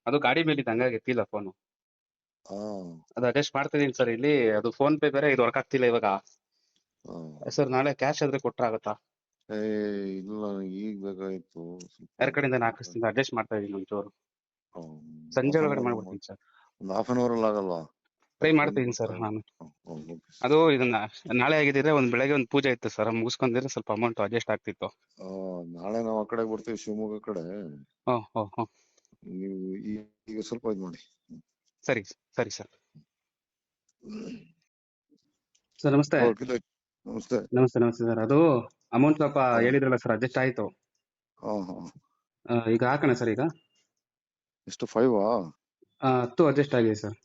ಅದು ಗಾಡಿ ಮೇಲಿದೆ ಹಂಗಾಗಿ ಎತ್ತಿಲ್ಲ ಫೋನು. ಹಾ ಅದು ಅಡ್ಜಸ್ಟ್ ಮಾಡ್ತಾ ಇದೀನಿ ಸರ್ ಇಲ್ಲಿ. ಅದು ಫೋನ್ ಪೇ ಬೇರೆ ಇದು ವರ್ಕ್ ಆಗ್ತಿಲ್ಲ ಇವಾಗ. ಹಾ. ಸರ್ ನಾಳೆ ಕ್ಯಾಶ್ ಆದ್ರೆ ಕೊಟ್ರೆ ಆಗುತ್ತಾ? ಏ ಇಲ್ಲ, ಈಗ ಬೇಕಾಗಿತ್ತು ಸ್ವಲ್ಪ ಯಾರ ಕಡೆಯಿಂದ urgent. ಹಾಕಿಸ್ತೀನಿ, ಅಡ್ಜಸ್ಟ್ ಮಾಡ್ತಾ ಇದೀನಿ ಒಂಚೂರು. ಸಂಜೆ ಹಾಫ್ ಅನ್ ಒಳಗಡೆ ಅವರ್ ಮಾಡ್ಬಿಡ್ತೀನಿ ಸರ್. ಒಂದು ಹಾಫ್ ಅನ್ ಅವರ್ ಅಲ್ಲಿ ಆಗಲ್ವಾ? ಟ್ರೈ ಸ್ವಲ್ಪ ಮಾಡ್ತಿದ್ದೀನಿ ಬಂದ್ಬಿಡ್ತಾ ಸರ್ ನಾನು. ಓಕೆ. ಅದು ಇದನ್ನ ನಾಳೆ ಆಗಿದ್ರೆ ಒಂದ್ ಬೆಳಗ್ಗೆ ಒಂದು ಪೂಜೆ ಇತ್ತು ಸರ್, ಮುಗಿಸ್ಕೊಂಡಿದ್ರೆ ಸ್ವಲ್ಪ ಅಮೌಂಟ್ ಅಡ್ಜಸ್ಟ್ ಆಗ್ತಿತ್ತು. ನಾಳೆ ನಾವು ಆ ಕಡೆ ಬರ್ತೀವಿ, ಶಿವಮೊಗ್ಗ ಕಡೆ. ಹ್ಮ್ ಹ್ಮ್ ಹ್ಮ್. ನೀವು ಈಗ ಸ್ವಲ್ಪ ಇದು ಮಾಡಿ. ಸರಿ ಸರಿ ಸರ್. ಸರ್ ನಮಸ್ತೆ. ಓಕೆ, ನಮಸ್ತೆ. ನಮಸ್ತೆ ನಮಸ್ತೆ ಸರ್. ಅದು ಅಮೌಂಟ್ ಸ್ವಲ್ಪ ಹಾ ಹೇಳಿದ್ರಲ್ಲ ಸರ್, ಅಡ್ಜಸ್ಟ್ ಆಯ್ತು. ಹಾ ಹಾ. ಈಗ ಹಾಕೋಣ ಸರ್ ಈಗ. ಎಷ್ಟು 5 10 ಅಡ್ಜಸ್ಟ್ ಆಗಿದೆ ಸರ್.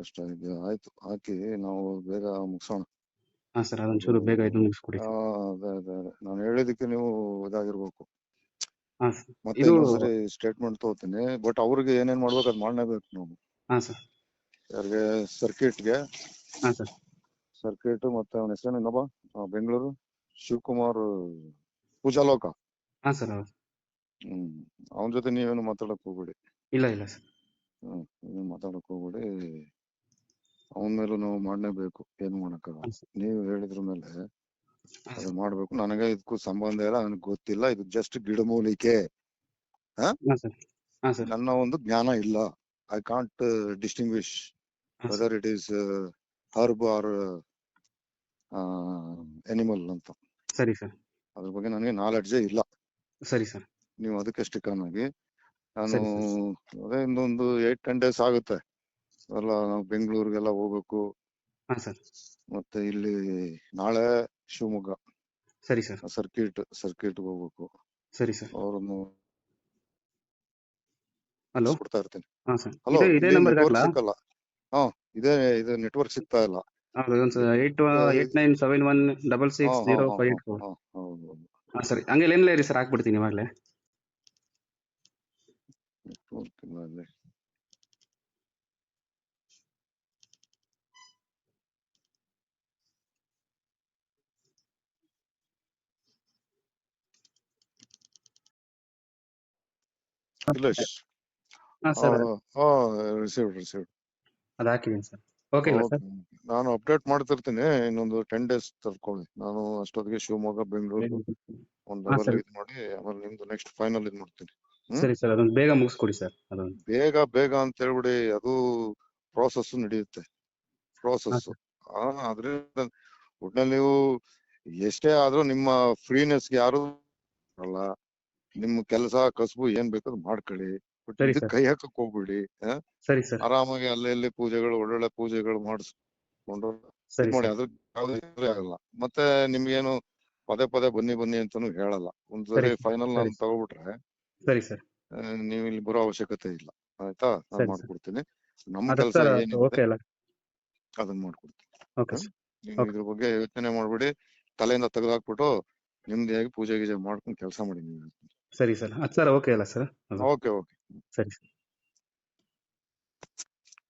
ಎಷ್ಟು ಆಗಿದೆ? ಆಯ್ತು, ಹಾಕಿ ನಾವು ಬೇಗ ಮುಗಿಸೋಣ. ಹಾ ಸರ್, ಅದು ಅದೊಂಚೂರು ಬೇಗ ಇದು ಮುಗಿಸ್ಕೊಡಿ ಸರ್. ಅದೇ ಅದೇ ಅದೇ ನಾನು ಹೇಳಿದಕ್ಕೆ ನೀವು ಇದಾಗಿರ್ಬೇಕು. ಹಾ ಸರ್. ಮತ್ತೆ ಇದು ಇನ್ನೊಂದ್ಸರಿ ಸ್ಟೇಟ್ಮೆಂಟ್ ತಗೋತೀನಿ, ಬಟ್ ಅವ್ರಿಗೆ ಏನೇನ್ ಮಾಡ್ಬೇಕು ಅದ್ ಮಾಡಲೇಬೇಕು ನಾವು. ಹಾ ಸರ್. ಯಾರಿಗೆ? ಸರ್ಕಿಟ್ಗೆ. ಹಾ ಸರ್. ಸರ್ಕಿಟ್ ಮತ್ತೆ ಅವನ ಹೆಸರೇನಪ್ಪ? ಬೆಂಗಳೂರು ಶಿವಕುಮಾರ್ ಪೂಜಾಲೋಕ. ಹಾ ಸರ್ ಹೌದು. ಅವನ ಜೊತೆ ನೀವೇನು ಮಾತಾಡಕ್ ಹೋಗ್ಬೇಡಿ. ಇಲ್ಲ ಇಲ್ಲ ಸರ್. ನೀವೇನು ಮಾತಾಡಕ್ ಹೋಗ್ಬೇಡಿ. ಅವನ ಮೇಲೂ ನಾವು ಮಾಡ್ಲೇಬೇಕು, ಏನು ಮಾಡಕ್ಕಾಗಲ್ಲ. ನೀವು ಹೇಳಿದ್ರ ಮೇಲೆ ಅದು ಮಾಡ್ಬೇಕು. ನನಗೆ ಇದಕ್ಕೂ ಸಂಬಂಧ ಇಲ್ಲ, ನನಗೆ ಗೊತ್ತಿಲ್ಲ. ಇದು ಜಸ್ಟ್ ಗಿಡಮೂಲಿಕೆ. ಹಾ ಸರ್. ಹಾ ಸರ್. ನನ್ನ ಒಂದು ಜ್ಞಾನ ಇಲ್ಲ. I can't distinguish whether it is herb or animal ಅಂತ. ಸರಿ ಸರ್. ಅದ್ರ ಬಗ್ಗೆ ನನಗೆ ನಾಲೆಡ್ಜೇ ಇಲ್ಲ. ಸರಿ ಸರ್. ನೀವು ಅದಕ್ಕೆ ಸ್ಟಿಕನ್ ಆಗಿ. ನಾನು ಸರಿ ಸರ್. ಅದೇ ಇನ್ನೊಂದು 8-10 days ಆಗುತ್ತೆ. ಎಲ್ಲ ನಾವು ಬೆಂಗಳೂರಿಗೆಲ್ಲ ಹೋಗ್ಬೇಕು. ಹಾ ಸರ್. ಮತ್ತೆ ಇಲ್ಲಿ ನಾಳೆ ಶಿವಮೊಗ್ಗ ಸರಿ ಸರ್. ಸರ್ಕಿಟ್ ಹೋಗ್ಬೇಕು. ಸರಿ ಸರ್. ಅವ್ರನ್ನು ಹಲೋ. ಕೊಡ್ತಾ ಇರ್ತೀನಿ. ಹಾ ಸರ್. ಹಲೋ, ಇದೇ ಇಲ್ಲಿ ನಂಬರ್ಗೆ ನೆಟ್ವರ್ಕ್ ಹಾಕ್ಲಾ? ಸಿಕ್ಕಲ್ಲ. ಇದು ನೆಟ್ವರ್ಕ್ ಸಿಗ್ತಾ ಇಲ್ಲ. ಹೌದು, ಒಂದು 8971660584. ಹೌದು. ಹಾ ಸರಿ, ಹಂಗೆ ಲೈನ್ ಇರಿ ಸರ್, ಹಾಕ್ಬಿಡ್ತೀನಿ ಇವಾಗಲೇ. ನೆಟ್ವರ್ಕ್ ಇಲ್ಲ ಅಲ್ಲಿ. ಹಾ ಸರ್. ರಿಸೀವ್ಡ್. ಅದು ಹಾಕಿದ್ದೀನಿ ಸರ್. ಓಕೆ ಇಲ್ಲ ಸರ್? ನಾನು ಅಪ್ಡೇಟ್ ಮಾಡ್ತಿರ್ತೀನಿ. ಇನ್ನೊಂದು 10 days ತರ್ಕೊಳ್ಳಿ. ನಾನು ಅಷ್ಟೊತ್ತಿಗೆ ಶಿವಮೊಗ್ಗ ಬೆಂಗಳೂರು ಒಂದು ಹಾ ಡಬಲ್ ಸರ್. ಇದು ಮಾಡಿ ಆಮೇಲೆ ನಿಮ್ದು ನೆಕ್ಸ್ಟ್ ಫೈನಲ್ ಇದು ಮಾಡ್ತೀನಿ. ಸರಿ ಸರ್, ಅದೊಂದು ಬೇಗ ಮುಗಿಸ್ಕೊಡಿ ಸರ್. ಅದೊಂದು ಬೇಗ ಅಂತ ಹೇಳ್ಬಿಡಿ, ಅದು ಪ್ರೋಸೆಸ್ ನಡೆಯುತ್ತೆ. ಹಾ ಪ್ರೋಸೆಸ್ ಸರ್. ಅದ್ರಿಂದ ಒಟ್ನಲ್ಲಿ ನೀವು ಎಷ್ಟೇ ಆದ್ರೂ ನಿಮ್ಮ ಫ್ರೀನೆಸ್ಗೆ ಯಾರು ಅಲ್ಲ. ನಿಮ್ ಕೆಲಸ ಕಸಬು ಏನ್ ಬೇಕಾದ್ರೂ ಮಾಡ್ಕೊಳ್ಳಿ, ಬಟ್ ಸರಿ ಇದಕ್ ಸರ್. ಕೈ ಹಾಕಕ್ ಹೋಗ್ಬಿಡಿ. ಸರಿ ಸರ್. ಆರಾಮಾಗಿ ಅಲ್ಲಿ ಪೂಜೆಗಳು, ಒಳ್ಳೊಳ್ಳೆ ಪೂಜೆಗಳು ಮಾಡಿಸ್ಕೊಂಡು ಸರಿ ಇದ್ ಮಾಡಿ. ಸರ್. ಅದ್ರ ಯಾವ್ದು ತೊಂದ್ರೆ ಆಗಲ್ಲ. ಮತ್ತೆ ನಿಮ್ಗೇನು ಪದೇ ಬನ್ನಿ ಅಂತಾನು ಹೇಳಲ್ಲ. ಸರಿ ಒಂದ್ಸರಿ ಸರ್. ಫೈನಲ್ ಸರಿ ನಾನು ತಗೊಬಿಟ್ರೆ ಸರಿ ಸರ್. ನೀವು ಇಲ್ಲಿ ಬರೋ ಅವಶ್ಯಕತೆ ಇಲ್ಲ. ಆಯ್ತಾ? ನಾನು ಸರಿ ಸರ್. ಮಾಡ್ಕೊಡ್ತೀನಿ. ನಮ್ ಅದು ಕೆಲಸ ಸರ್ ಏನಿದೆ ಓಕೆ ಅಲ್ಲ? ಅದನ್ನ ಮಾಡ್ಕೊಡ್ತೀನಿ. Okay sir. ನೀವು ಓಕೆ. ಇದ್ರ ಬಗ್ಗೆ ಯೋಚನೆ ಮಾಡ್ಬಿಡಿ. ತಲೆಯಿಂದ ತೆಗೆದಾಕ್ಬಿಟ್ಟು ನೆಮ್ಮದಿಯಾಗಿ ಪೂಜೆ ಗೀಜೆ ಮಾಡ್ಕೊಂಡು ಕೆಲಸ ಮಾಡಿ ನೀವು. ಸರಿ ಸರ್. ಅದು ಸರ್ ಓಕೆ ಅಲ್ಲ ಸರ್? ಅದು ಓಕೆ. ಸರಿ ಸರ್.